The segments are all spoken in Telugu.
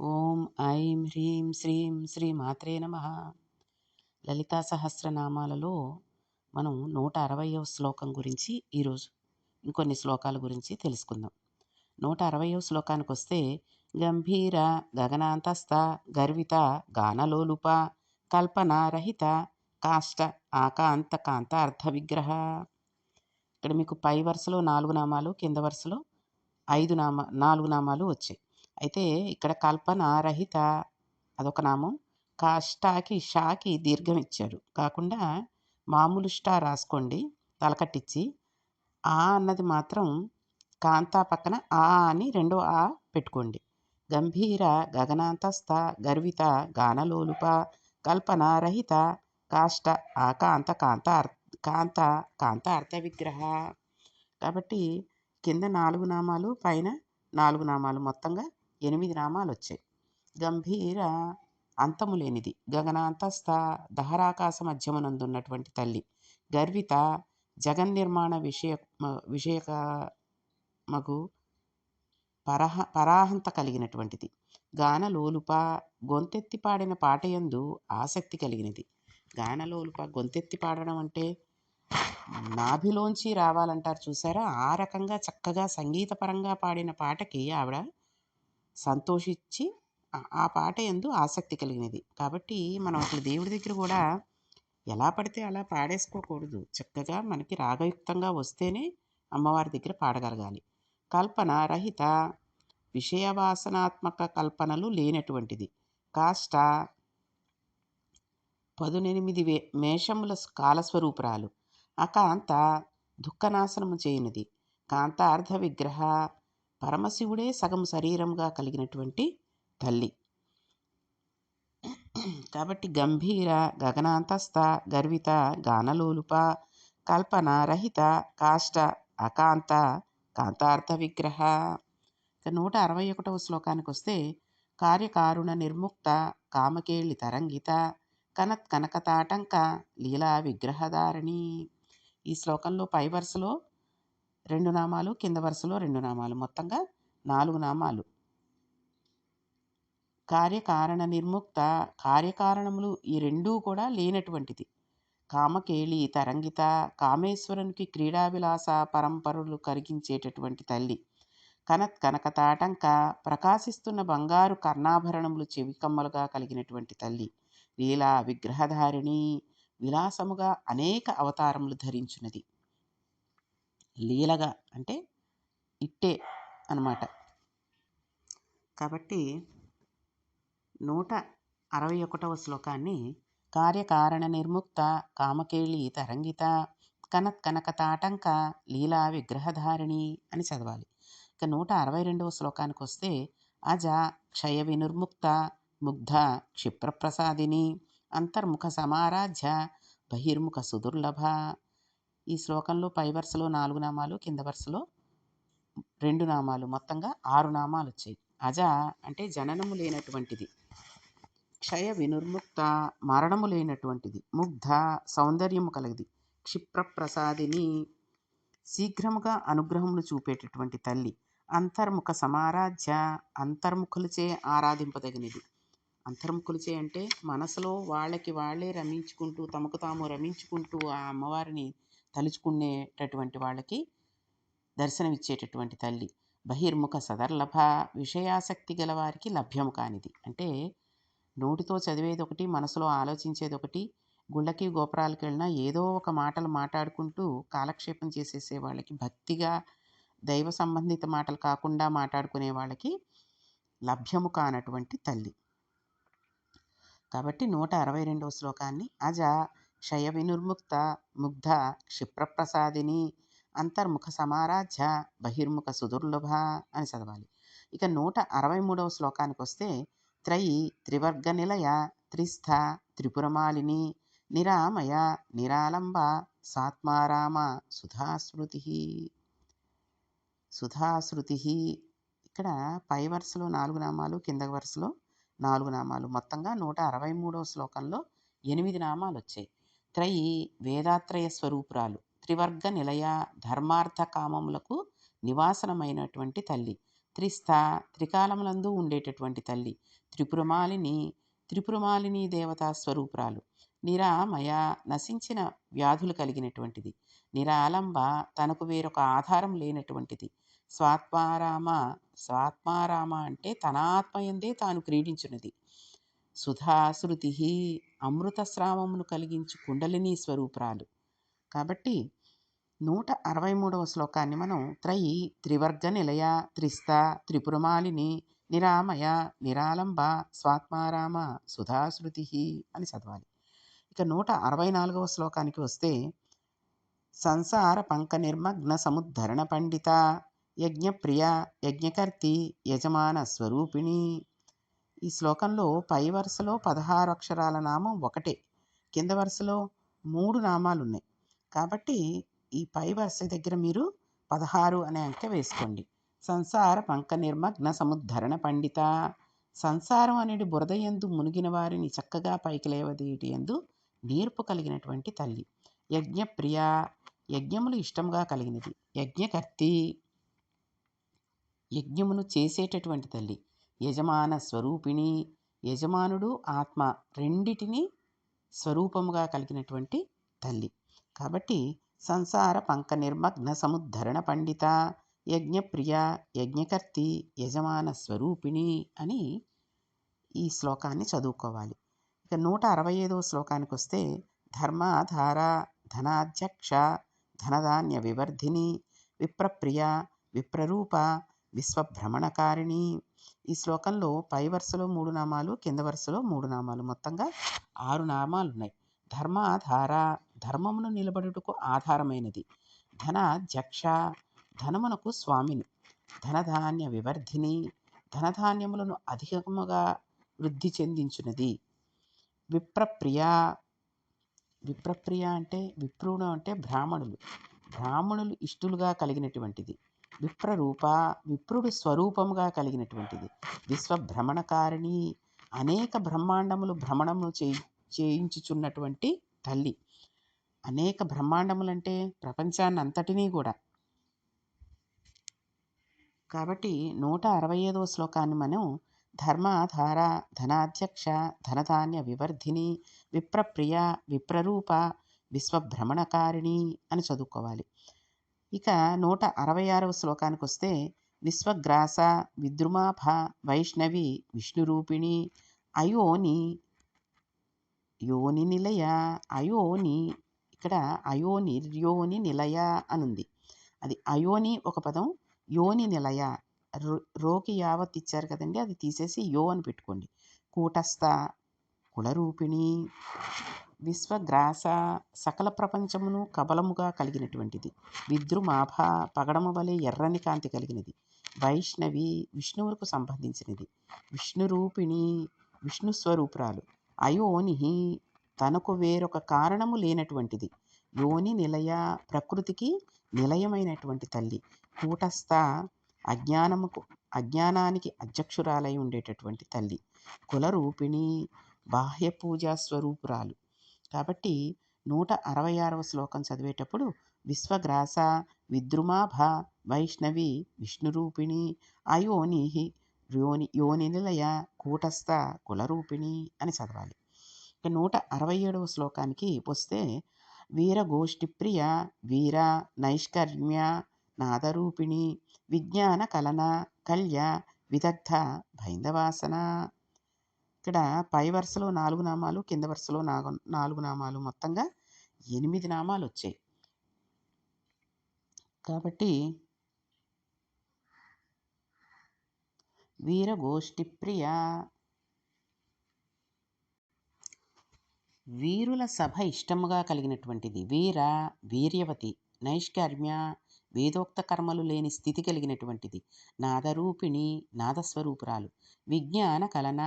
ఓం ఐం హ్రీం శ్రీం శ్రీ మాత్రే నమ. లలితా సహస్రనామాలలో మనం 160వ శ్లోకం గురించి ఈరోజు ఇంకొన్ని శ్లోకాల గురించి తెలుసుకుందాం. 160వ శ్లోకానికి వస్తే, గంభీర గగనాంతస్థ గర్విత గానలోలుప కల్పనారహిత కాష్ట ఆకాంత కాంత అర్థ విగ్రహ. ఇక్కడ మీకు పై వరుసలో 4 నామాలు, కింద వరుసలో 4 నామాలు వచ్చాయి. అయితే ఇక్కడ కల్పనారహిత అదొక నామం, కాష్టాకి షాకి దీర్ఘం ఇచ్చాడు, కాకుండా మామూలు స్టా రాసుకోండి తలకట్టించి. ఆ అన్నది మాత్రం కాంతా పక్కన ఆ అని రెండో ఆ పెట్టుకోండి. గంభీర గగనాంతస్థ గర్విత గానలోలుప కల్పనారహిత కాష్ట ఆకాంత కాంత కాంత అర్థ విగ్రహ. కాబట్టి కింద 4 నామాలు, పైన 4 నామాలు, మొత్తంగా 8 నామాలు వచ్చాయి. గంభీర అంతము లేనిది, గగనాంతస్థ దహరాకాశ మధ్యమనందున్నటువంటి తల్లి, గర్విత జగన్నిర్మాణ విషయకమగు పరాహంత కలిగినటువంటిది, గానలోలుప గొంతెత్తి పాడిన పాటయందు ఆసక్తి కలిగినది. గానలోలుప గొంతెత్తి పాడడం అంటే నాభిలోంచి రావాలంటారు చూసారా, ఆ రకంగా చక్కగా సంగీతపరంగా పాడిన పాటకి ఆవిడ సంతోషించి ఆ పాట యందు ఆసక్తి కలిగినది. కాబట్టి మనం అసలు దేవుడి దగ్గర కూడా ఎలా పడితే అలా పాడేసుకోకూడదు. చక్కగా మనకి రాగయుక్తంగా వస్తేనే అమ్మవారి దగ్గర పాడగలగాలి. కల్పన రహిత విషయవాసనాత్మక కల్పనలు లేనటువంటిది. కాష్ట 18 మేషముల కాలస్వరూపురాలు. అకాంత దుఃఖనాశనము చేయునిది. కాంత అర్ధ విగ్రహ పరమశివుడే సగం శరీరంగా కలిగినటువంటి తల్లి. కాబట్టి గంభీర గగనాంతస్థ గర్విత గానలోలుప కల్పన రహిత కాష్ట అకాంత కాంతార్థ విగ్రహ. 161వ శ్లోకానికి వస్తే, కార్యకారుణ నిర్ముక్త కామకేళి తరంగిత కనకతాటంక లీలా విగ్రహధారిణి. ఈ శ్లోకంలో పై వరుసలో 2 నామాలు, కింద వరుసలో 2 నామాలు, మొత్తంగా 4 నామాలు. కార్యకారణ నిర్ముక్త, కార్యకారణములు ఈ రెండూ కూడా లేనటువంటిది. కామకేళి తరంగిత, కామేశ్వరునికి క్రీడావిలాస పరంపరలు కరిగించేటటువంటి తల్లి. కనకతాటంక ప్రకాశిస్తున్న బంగారు కర్ణాభరణములు చెవికమ్మలుగా కలిగినటువంటి తల్లి. లీలా విగ్రహధారిణి విలాసముగా అనేక అవతారములు ధరించున్నది. లీలగా అంటే ఇట్టే అన్నమాట. కాబట్టి 161వ శ్లోకాన్ని కార్యకారణ నిర్ముక్త కామకేళి తరంగిత కనకతాటంక లీలా విగ్రహధారిణి అని చదవాలి. ఇక 162వ శ్లోకానికి వస్తే, అజ క్షయ వినుర్ముక్త ముగ్ధ క్షిప్రప్రసాదిని అంతర్ముఖ సమారాధ్య బహిర్ముఖ సుదుర్లభ. ఈ శ్లోకంలో పై వరుసలో 4 నామాలు, కింద వరుసలో 2 నామాలు, మొత్తంగా 6 నామాలు వచ్చాయి. అజ అంటే జననము లేనటువంటిది, క్షయ వినుర్ముక్త మరణము లేనటువంటిది, ముగ్ధ సౌందర్యము కలిగిది, క్షిప్రప్రసాదిని శీఘ్రముగా అనుగ్రహములు చూపేటటువంటి తల్లి, అంతర్ముఖ సమారాధ్య అంతర్ముఖులచే ఆరాధింపదగినది. అంతర్ముఖులచే అంటే మనసులో వాళ్ళకి వాళ్ళే రమించుకుంటూ, తమకు తాము రమించుకుంటూ ఆ అమ్మవారిని తలుచుకునేటటువంటి వాళ్ళకి దర్శనమిచ్చేటటువంటి తల్లి. బహిర్ముఖ సదర్లభ విషయాసక్తి గల వారికి లభ్యము కానిది. అంటే నోటితో చదివేది ఒకటి, మనసులో ఆలోచించేది ఒకటి. గుళ్ళకి గోపురాలకు వెళ్ళినా ఏదో ఒక మాటలు మాట్లాడుకుంటూ కాలక్షేపం చేసేసే వాళ్ళకి, భక్తిగా దైవ సంబంధిత మాటలు కాకుండా మాట్లాడుకునే వాళ్ళకి లభ్యము కానటువంటి తల్లి. కాబట్టి 162వ శ్లోకాన్ని అజ క్షయ వినుర్ముక్త ముగ్ధ క్షిప్రప్రసాదిని అంతర్ముఖ సమారాధ్య బహిర్ముఖ సుదుర్లభ అని చదవాలి. ఇక 163వ శ్లోకానికి వస్తే, త్రయి త్రివర్గ నిలయ త్రిస్థ త్రిపురమాలిని నిరామయ నిరాలంబ సాత్మారామ సుధాశ్రుతి. ఇక్కడ పై వరుసలో 4 నామాలు, కింద వరుసలో 4 నామాలు, మొత్తంగా 163వ శ్లోకంలో 8 నామాలు వచ్చాయి. త్రయి వేదాత్రయ స్వరూపురాలు, త్రివర్గ నిలయ ధర్మార్థ కామములకు నివాసనమైనటువంటి తల్లి, త్రిస్థ త్రికాలములందు ఉండేటటువంటి తల్లి. త్రిపురమాలిని త్రిపురమాలిని దేవతా స్వరూపురాలు. నిరామయ నశించిన వ్యాధులు కలిగినటువంటిది. నిరాలంబ తనకు వేరొక ఆధారం లేనటువంటిది. స్వాత్మారామ స్వాత్మారామ అంటే తన ఆత్మయందే తాను క్రీడించున్నది. సుధాశృతి అమృత స్రావమును కలిగించు కుండలిని స్వరూపురాలు. కాబట్టి 163వ శ్లోకాన్ని మనం త్రివర్గ నిలయ త్రిస్థ త్రిపురమాలిని నిరామయ నిరాలంబ స్వాత్మారామ సుధాశృతి అని చదవాలి. ఇక 164వ శ్లోకానికి వస్తే సంసార పంక నిర్మగ్న సముద్ధరణ పండిత యజ్ఞప్రియ యజ్ఞకర్తి యజమాన స్వరూపిణి. ఈ శ్లోకంలో పై వరుసలో 16 అక్షరాల నామం ఒకటే, కింద వరుసలో 3 నామాలు ఉన్నాయి. కాబట్టి ఈ పై వరుస దగ్గర మీరు 16 అనే అంకె వేసుకోండి. సంసార పంక నిర్మగ్న సముద్ధరణ పండిత. సంసారం అనేది బురద యందు మునిగిన వారిని చక్కగా పైకి లేవదీయటి యందు నేర్పు కలిగినటువంటి తల్లి. యజ్ఞప్రియ యజ్ఞములు ఇష్టంగా కలిగినది. యజ్ఞకర్తి యజ్ఞమును చేసేటటువంటి తల్లి. యజమాన స్వరూపిణి యజమానుడు ఆత్మ రెండిటిని స్వరూపముగా కలిగినటువంటి తల్లి. కాబట్టి సంసార పంక నిర్మగ్న సముద్ధరణ పండిత యజ్ఞప్రియ యజ్ఞకర్తి యజమాన స్వరూపిణి అని ఈ శ్లోకాన్ని చదువుకోవాలి. ఇక 165వ శ్లోకానికి వస్తే ధర్మాధార ధనాధ్యక్ష ధనధాన్య వివర్ధిని విప్రప్రియ విప్రరూప విశ్వభ్రమణకారిణి. ఈ శ్లోకంలో పై వరుసలో 3 నామాలు, కింద వరుసలో 3 నామాలు, మొత్తంగా 6 నామాలు ఉన్నాయి. ధర్మాధార ధర్మమును నిలబడుటకు ఆధారమైనది. ధనాధ్యక్ష ధనమునకు స్వామిని. ధనధాన్య వివర్ధిని ధనధాన్యములను అధికముగా వృద్ధి చెందించున్నది. విప్రప్రియ విప్రప్రియ అంటే విప్రుడు అంటే బ్రాహ్మణులు ఇష్టులుగా కలిగినటువంటిది. విప్రరూప విప్రుడు స్వరూపముగా కలిగినటువంటిది. విశ్వభ్రమణకారిణి అనేక బ్రహ్మాండములు భ్రమణము చేయించుచున్నటువంటి తల్లి. అనేక బ్రహ్మాండములంటే ప్రపంచాన్ని అంతటినీ కూడా. కాబట్టి 165వ శ్లోకాన్ని మనం ధర్మాధార ధనాధ్యక్ష ధనధాన్య వివర్ధిని విప్రప్రియ విప్రరూప విశ్వభ్రమణకారిణి అని చదువుకోవాలి. ఇక 166వ శ్లోకానికి వస్తే విశ్వగ్రాస విద్రుమాభ వైష్ణవి విష్ణురూపిణి అయోని యోని నిలయ. అయోని ఇక్కడ అయోనిర్యోని నిలయ అనుంది. అది అయోని ఒక పదం, యోని నిలయ రోకి యావత్ ఇచ్చారు కదండి, అది తీసేసి యో అని పెట్టుకోండి. కూటస్థ కులరూపిణి. విశ్వగ్రాస సకల ప్రపంచమును కబలముగా కలిగినటువంటిది. విద్రుమాభ పగడము వలె ఎర్రని కాంతి కలిగినది. వైష్ణవి విష్ణువులకు సంబంధించినది. విష్ణురూపిణి విష్ణు స్వరూపురాలు. అయోని తనకు వేరొక కారణము లేనటువంటిది. యోని నిలయ ప్రకృతికి నిలయమైనటువంటి తల్లి. కూటస్థ అజ్ఞానానికి అధ్యక్షురాలై ఉండేటటువంటి తల్లి. కులరూపిణి బాహ్య పూజా స్వరూపురాలు. కాబట్టి 166వ శ్లోకం చదివేటప్పుడు విశ్వగ్రాస విద్రుమాభ వైష్ణవి విష్ణురూపిణి అయోని యోని నిలయ కూటస్థ కులరూపిణి అని చదవాలి. ఇక 167వ శ్లోకానికి వస్తే వీరగోష్ఠిప్రియ వీర నైష్కర్మ్య నాదరూపిణి విజ్ఞాన కలన కళ్య విదగ్ధ భైందవాసన. ఇక్కడ పై వరుసలో 4 నామాలు, కింద వరుసలో 4 నామాలు, మొత్తంగా 8 నామాలు వచ్చాయి. కాబట్టి వీరగోష్ఠిప్రియ వీరుల సభ ఇష్టముగా కలిగినటువంటిది. వీర వీర్యవతి. నైష్కర్మ్య వేదోక్త కర్మలు లేని స్థితి కలిగినటువంటిది. నాదరూపిణి నాదస్వరూపురాలు. విజ్ఞాన కలన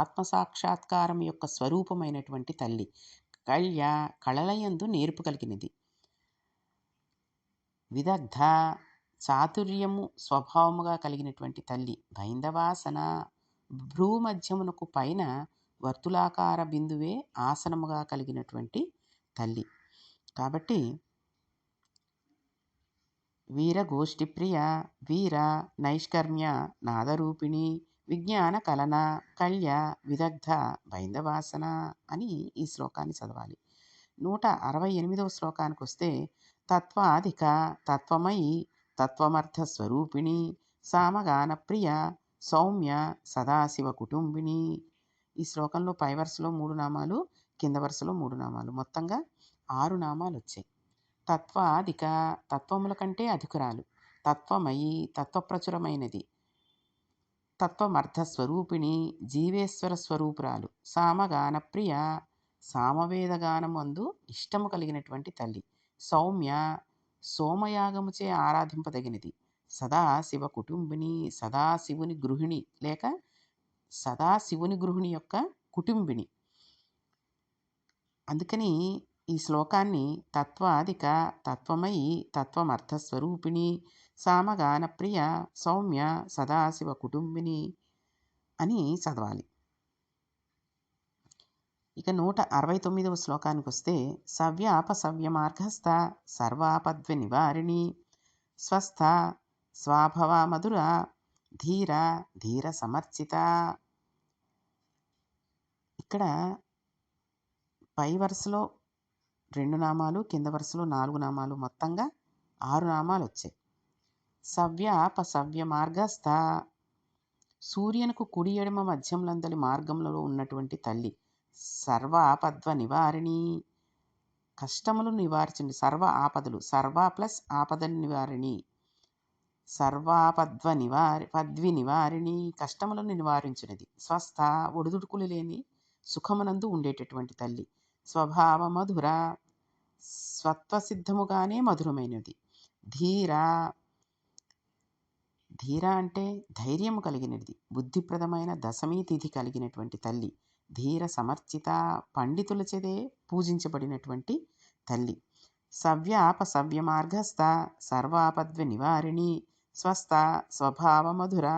ఆత్మసాక్షాత్కారం యొక్క స్వరూపమైనటువంటి తల్లి. కళ్య కళలయందు నేర్పు కలిగినది. విదగ్ధ చాతుర్యము స్వభావముగా కలిగినటువంటి తల్లి. భైందవాసన భ్రూమధ్యమునకు పైన వర్తులాకార బిందువే ఆసనముగా కలిగినటువంటి తల్లి. కాబట్టి వీరగోష్ఠిప్రియ వీర నైష్కర్మ్య నాదరూపిణి విజ్ఞాన కలన కళ్య విదగ్ధ బైందవాసన అని ఈ శ్లోకాన్ని చదవాలి. 168వ శ్లోకానికి వస్తే తత్వాధిక తత్వమయి తత్వమర్థ స్వరూపిణి సామగాన ప్రియ సౌమ్య సదాశివ కుటుంబిని. ఈ శ్లోకంలో పై వరుసలో 3 నామాలు, కింద వరుసలో 3 నామాలు, మొత్తంగా 6 నామాలు వచ్చాయి. తత్వాధిక తత్వముల కంటే అధికురాలు, తత్వమయి తత్వప్రచురమైనది, తత్వమర్థ స్వరూపిణి జీవేశ్వర స్వరూపురాలు, సామగాన ప్రియ సామవేదగానమందు ఇష్టము కలిగినటువంటి తల్లి, సౌమ్య సోమయాగముచే ఆరాధింపదగినది, సదాశివ కుటుంబిని సదాశివుని గృహిణి లేక సదాశివుని గృహిణి యొక్క కుటుంబిని. అందుకని ఈ శ్లోకాన్ని తత్వాధిక తత్వమయి తత్వమర్థస్వరూపిణి సామగాన ప్రియ సౌమ్య సదాశివ కుటుంబిని అని చదవాలి. ఇక 169వ శ్లోకానికి వస్తే సవ్యాపసవ్య మార్గస్థ సర్వాపద్వ నివారిణి స్వస్థ స్వాభవ మధుర ధీర ధీర సమర్చిత. ఇక్కడ పై వరుసలో 2 నామాలు, కింద వరుసలో 4 నామాలు, మొత్తంగా 6 నామాలు వచ్చాయి. సవ్య మార్గస్థ సూర్యునికి కుడి ఎడమ మధ్యములందలి మార్గంలో ఉన్నటువంటి తల్లి, సర్వ ఆపద్వ నివారిణి కష్టములు నివారించండి, సర్వ ఆపదలు, సర్వ ప్లస్ ఆపదలు నివారిణి, సర్వాపద్వ పద్వి నివారిణి కష్టములను నివారించినది, స్వస్థ ఒడిదుడుకులు లేని సుఖమునందు ఉండేటటువంటి తల్లి, స్వభావ మధుర స్వత్వసిద్ధముగానే మధురమైనది, ధీర ధీర అంటే ధైర్యము కలిగినది, బుద్ధిప్రదమైన దశమీ తిథి కలిగినటువంటి తల్లి, ధీర సమర్చిత పండితులచేదే పూజించబడినటువంటి తల్లి, సవ్య మార్గస్థ సర్వాపద్వ నివారిణి స్వస్థ స్వభావ మధుర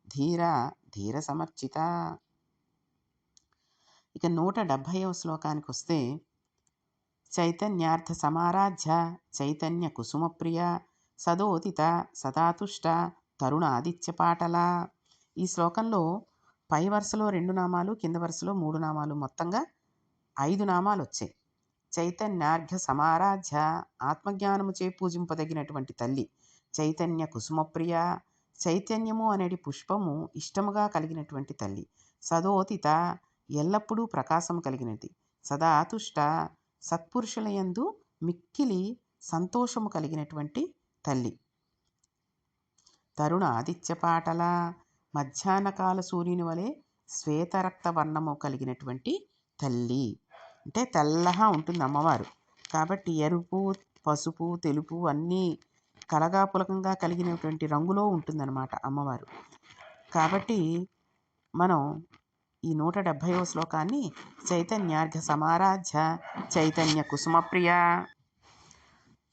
ధీర ధీర సమర్చిత. ఇక 170వ శ్లోకానికి వస్తే చైతన్యార్థ సమారాధ్య చైతన్య కుసుమప్రియ సదోదిత సదాతుష్ట తరుణ ఆదిత్య పాటల. ఈ శ్లోకంలో పై వరుసలో 2 నామాలు, కింద వరుసలో 3 నామాలు, మొత్తంగా 5 నామాలు వచ్చాయి. చైతన్యార్ఘ్య సమారాధ్య ఆత్మజ్ఞానముచే పూజింపదగినటువంటి తల్లి, చైతన్య కుసుమప్రియ చైతన్యము అనేది పుష్పము ఇష్టముగా కలిగినటువంటి తల్లి, సదోతిత ఎల్లప్పుడూ ప్రకాశము కలిగినది, సదాతుష్ట సత్పురుషులయందు మిక్కిలి సంతోషము కలిగినటువంటి తల్లి, తరుణ ఆదిత్య పాటల మధ్యాహ్నకాల సూర్యుని వలె శ్వేతరక్త వర్ణము కలిగినటువంటి తల్లి. అంటే తెల్లగా ఉంటుంది అమ్మవారు, కాబట్టి ఎరుపు పసుపు తెలుపు అన్నీ కలగాపులకంగా కలిగినటువంటి రంగులో ఉంటుందన్నమాట అమ్మవారు. కాబట్టి మనం ఈ 170వ శ్లోకాన్ని చైతన్యార్ఘ సమారాధ్య చైతన్య కుసుమప్రియ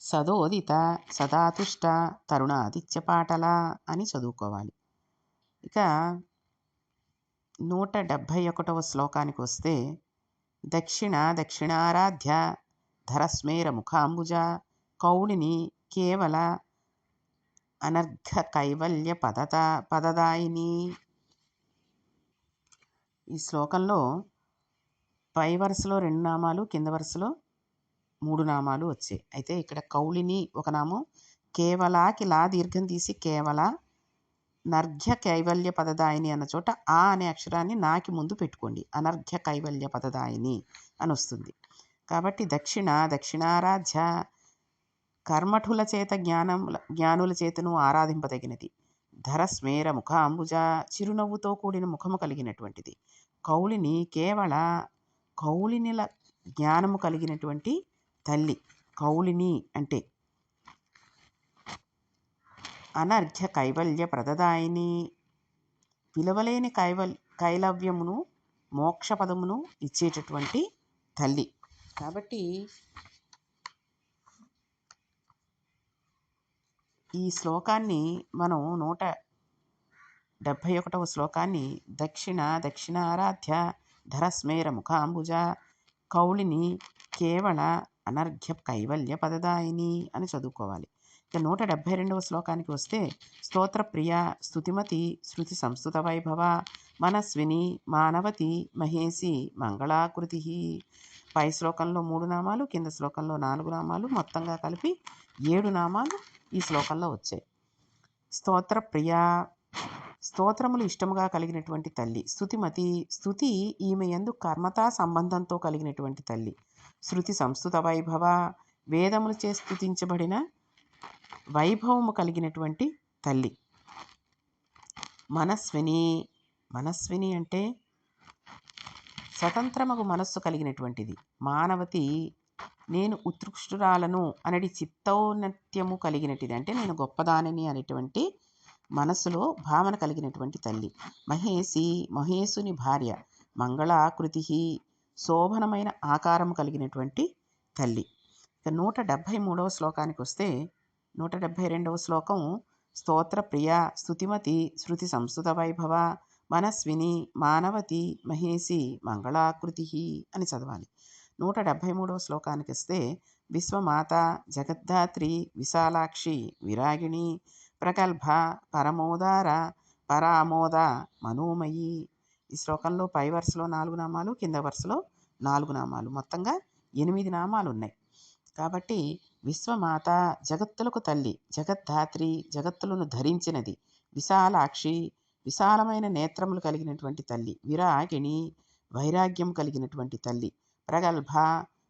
సదోదిత సదాతుష్ట తరుణ ఆదిత్య పాటల అని చదువుకోవాలి. ఇక 171వ శ్లోకానికి వస్తే దక్షిణారాధ్య ధరస్మేర ముఖాంబుజ కౌళిని కేవల అనర్ఘ కైవల్య పదదాయిని. ఈ శ్లోకంలో పై వరుసలో 2 నామాలు, కింద వరుసలో 3 నామాలు వచ్చాయి. అయితే ఇక్కడ కౌళిని ఒక నామం, కేవలాకి లా దీర్ఘం తీసి కేవల, నర్ఘ్య కైవల్య పదదాయిని అన్న చోట ఆ అనే అక్షరాన్ని నాకి ముందు పెట్టుకోండి, అనర్ఘ్య కైవల్య పదదాయిని అని వస్తుంది. కాబట్టి దక్షిణారాధ్య కర్మఠుల చేత జ్ఞానుల చేతను ఆరాధింపదగినది, ధరస్మేర ముఖాంబుజ చిరునవ్వుతో కూడిన ముఖము కలిగినటువంటిది, కౌళిని కేవల కౌళినిల జ్ఞానము కలిగినటువంటి తల్లి, కౌళిని అంటే అనర్ఘ్య కైవల్య ప్రదదాయిని పిలవలేని కైలవ్యమును మోక్షపదమును ఇచ్చేటటువంటి తల్లి. కాబట్టి ఈ శ్లోకాన్ని మనం 171వ శ్లోకాన్ని దక్షిణారాధ్య ధరస్మేర ముఖాంబుజ కౌళిని కేవల అనర్ఘ్య కైవల్య పదదాయిని అని చదువుకోవాలి. ఇక 172వ శ్లోకానికి వస్తే, స్తోత్ర ప్రియ స్తుతిమతి శృతి సంస్థుత వైభవ మనస్విని మానవతి మహేసి మంగళాకృతి. పై శ్లోకంలో 3 నామాలు, కింద శ్లోకంలో 4 నామాలు, మొత్తంగా కలిపి 7 నామాలు ఈ శ్లోకంలో వచ్చాయి. స్తోత్ర ప్రియ, స్తోత్రములు ఇష్టముగా కలిగినటువంటి తల్లి. స్తుతిమతి, స్తుతి ఈమె యందు కర్మతా సంబంధంతో కలిగినటువంటి తల్లి. శృతి సంస్థుత వైభవ, వేదములచే స్తుతించబడిన వైభవము కలిగినటువంటి తల్లి. మనస్విని, మనస్విని అంటే స్వతంత్రమగు మనస్సు కలిగినటువంటిది. మానవతి, నేను ఉత్కృష్టురాలను అనడి చిత్తౌన్నత్యము కలిగినటిది, అంటే నేను గొప్పదానిని అనేటువంటి మనస్సులో భావన కలిగినటువంటి తల్లి. మహేసి, మహేశుని భార్య. మంగళాకృతి, శోభనమైన ఆకారము కలిగినటువంటి తల్లి. ఇక 173వ శ్లోకానికి వస్తే, 172వ శ్లోకం, స్తోత్ర ప్రియ స్తుతిమతి శృతి సంస్థుత వైభవ మనస్విని మానవతి మహేసి మంగళాకృతి అని చదవాలి. 173వ శ్లోకానికి వస్తే, విశ్వమాత జగద్ధాత్రి విశాలాక్షి విరాగిణి ప్రగల్భ పరమోదార పరామోద మనోమయి. ఈ శ్లోకంలో పై వరుసలో 4 నామాలు, కింద వరుసలో 4 నామాలు, మొత్తంగా 8 నామాలు ఉన్నాయి. కాబట్టి విశ్వమాత, జగత్తులకు తల్లి, జగద్ధాత్రి, జగత్తులను ధరించినది, విశాలాక్షి, విశాలమైన నేత్రములు కలిగినటువంటి తల్లి, విరాగిణి, వైరాగ్యం కలిగినటువంటి తల్లి, ప్రగల్భ,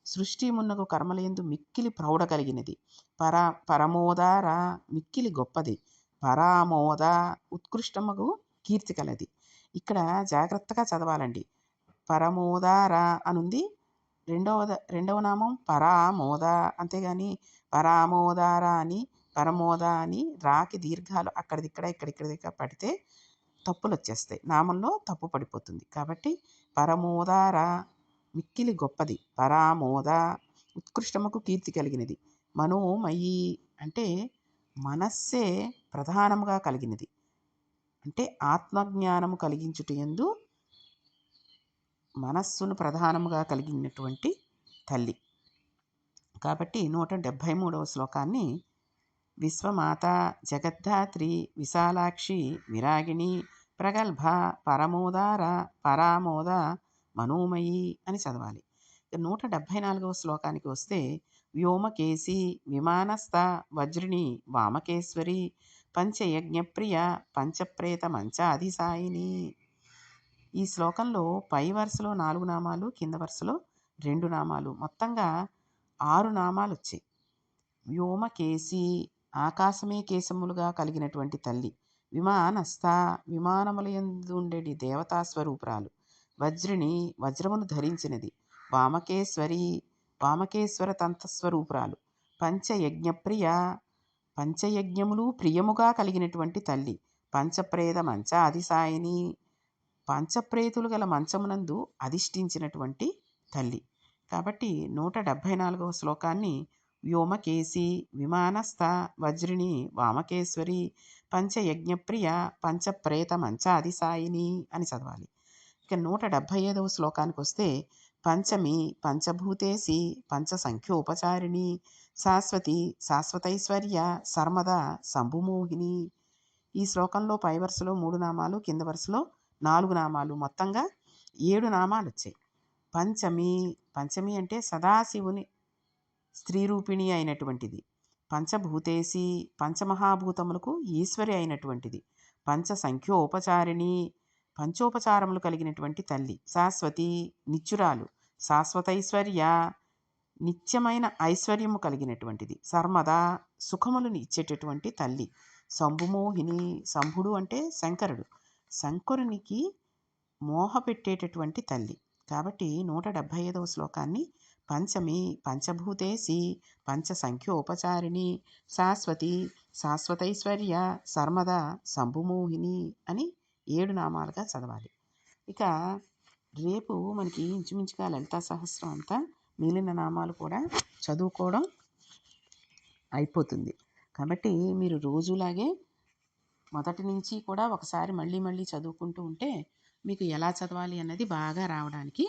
సృష్టి మున్నగు కర్మలందు మిక్కిలి ప్రౌఢ కలిగినది, పరమోదార, మిక్కిలి గొప్పది, పరామోద, ఉత్కృష్టమగు కీర్తి కలది. ఇక్కడ జాగ్రత్తగా చదవాలండి. పరమోదార అనుంది, రెండవ నామం పరామోద, అంతేగాని పరామోదార అని పరమోద అని రాకి దీర్ఘాలు అక్కడిదిక్కడ ఇక్కడిక్కడ పడితే తప్పులు వచ్చేస్తాయి, నామంలో తప్పు పడిపోతుంది. కాబట్టి పరమోదార, మిక్కిలి గొప్పది, పరామోద, ఉత్కృష్టముకు కీర్తి కలిగినది, మనోమయి అంటే మనస్సే ప్రధానముగా కలిగినది, అంటే ఆత్మజ్ఞానము కలిగించుటయందు మనస్సును ప్రధానముగా కలిగినటువంటి తల్లి. కాబట్టి 173వ శ్లోకాన్ని, విశ్వమాత జగద్ధాత్రి విశాలాక్షి విరాగిణి ప్రగల్భ పరమోదార పరామోద మనోమయి అని చదవాలి. 174వ శ్లోకానికి వస్తే, వ్యోమకేసి విమానస్థ వజ్రిణి వామకేశ్వరి పంచయజ్ఞప్రియ పంచప్రేత మంచాధిసాయిని. ఈ శ్లోకంలో పై వరుసలో 4 నామాలు, కింద వరుసలో 2 నామాలు, మొత్తంగా 6 నామాలు వచ్చాయి. వ్యోమకేసి, ఆకాశమే కేశములుగా కలిగినటువంటి తల్లి. విమానస్థ, విమానములయందు ఉండేటి దేవతా స్వరూపురాలు. వజ్రిణి, వజ్రమును ధరించినది. వామకేశ్వరి, వామకేశ్వర తంత్రస్వరూపురాలు. పంచయజ్ఞప్రియ, పంచయజ్ఞములు ప్రియముగా కలిగినటువంటి తల్లి. పంచప్రేత మంచాధిసాయిని, పంచప్రేతులు గల మంచమునందు అధిష్ఠించినటువంటి తల్లి. కాబట్టి 174వ శ్లోకాన్ని, వ్యోమకేసి విమానస్థ వజ్రిణి వామకేశ్వరి పంచయజ్ఞప్రియ పంచప్రేత మంచాధిసాయిని అని చదవాలి. ఇక 175వ శ్లోకానికి వస్తే, పంచమి పంచభూతేసి పంచసంఖ్యోపచారిణి శాశ్వతి శాశ్వతైశ్వర్య సర్మద శంభుమోహిని. ఈ శ్లోకంలో పై వరుసలో 3 నామాలు, కింద వరుసలో 4 నామాలు, మొత్తంగా 7 నామాలు వచ్చాయి. పంచమి, పంచమి అంటే సదాశివుని స్త్రీ రూపిణి అయినటువంటిది. పంచభూతేసి, పంచమహాభూతములకు ఈశ్వరి అయినటువంటిది. పంచసంఖ్యోపచారిణి, పంచోపచారములు కలిగినటువంటి తల్లి. శాశ్వతి, నిత్యురాలు. శాశ్వతైశ్వర్య, నిత్యమైన ఐశ్వర్యము కలిగినటువంటిది. సర్మద, సుఖములను ఇచ్చేటటువంటి తల్లి. శంభుమోహిని, శంభుడు అంటే శంకరుడు, శంకరునికి మోహపెట్టేటటువంటి తల్లి. కాబట్టి 175వ శ్లోకాన్ని, పంచమి పంచభూతేసి పంచసంఖ్యోపచారిణి శాశ్వతి శాశ్వతైశ్వర్య సర్మద శంభుమోహిని అని 7 నామాలుగా చదవాలి. ఇక రేపు మనకి ఇంచుమించుగా లలితా సహస్రం అంతా మిగిలిన నామాలు కూడా చదువుకోవడం అయిపోతుంది. కాబట్టి మీరు రోజులాగే మొదటి నుంచి కూడా ఒకసారి మళ్ళీ మళ్ళీ చదువుకుంటూ ఉంటే మీకు ఎలా చదవాలి అన్నది బాగా రావడానికి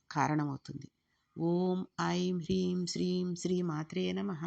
కారణమవుతుంది. ఓం ఐం హ్రీం శ్రీం శ్రీ మాత్రే నమః.